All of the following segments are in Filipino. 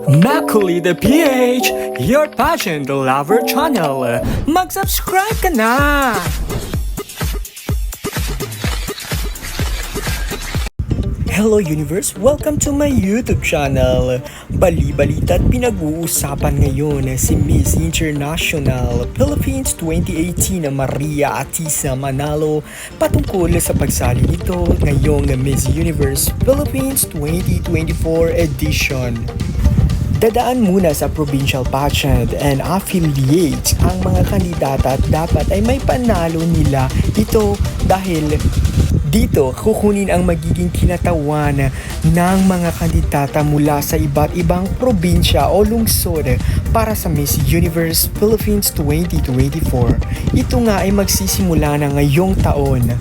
Macaulay the PH, your pageant lover channel. Mag-subscribe ka na! Hello Universe! Welcome to my YouTube channel. Bali-balita at pinag-uusapan ngayon si Miss International Philippines 2018 na Maria Atisa Manalo patungkol sa pagsali nito ngayong Miss Universe Philippines 2024 edition. Dadaan muna sa provincial pageant and affiliates ang mga kandidata at dapat ay may panalo nila ito dahil dito kukunin ang magiging kinatawan ng mga kandidata mula sa iba't ibang probinsya o lungsod para sa Miss Universe Philippines 2024. Ito nga ay magsisimula na ngayong taon.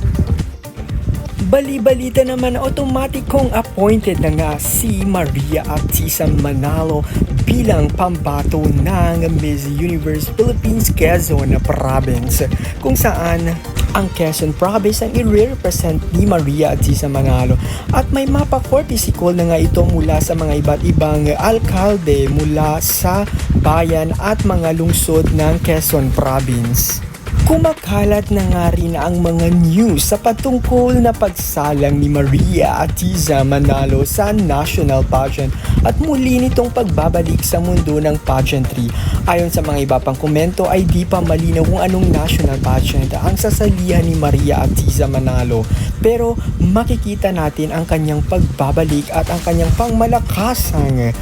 Bali-balita naman automatikong appointed na nga si Maria Atisa Manalo bilang pambato ng Miss Universe Philippines Quezon Province, kung saan ang Quezon Province ang i-represent ni Maria Atisa Manalo at may mapa cortical na nga ito mula sa mga iba't ibang alkalde mula sa bayan at mga lungsod ng Quezon Province. Kumakalat na nga rin ang mga news sa patungkol na pagsalang ni Maria Atisa Manalo sa national pageant at muli nitong pagbabalik sa mundo ng pageantry. Ayon sa mga iba pang komento ay di pa malinaw kung anong national pageant ang sasalihan ni Maria Atisa Manalo, pero makikita natin ang kanyang pagbabalik at ang kanyang pangmalakasang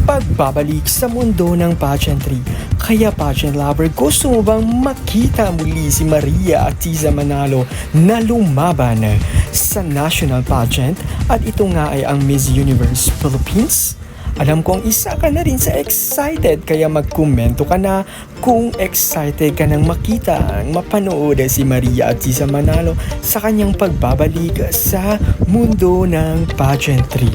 pagbabalik sa mundo ng pageantry. Kaya pageant lover, gusto mo bang makita muli si Maria Atisa Manalo na lumaban sa national pageant? At ito nga ay ang Miss Universe Philippines. Alam kong isa ka na rin sa excited, kaya magkomento ka na kung excited ka nang makita, mapanood si Maria Atisa Manalo sa kanyang pagbabalik sa mundo ng pageantry.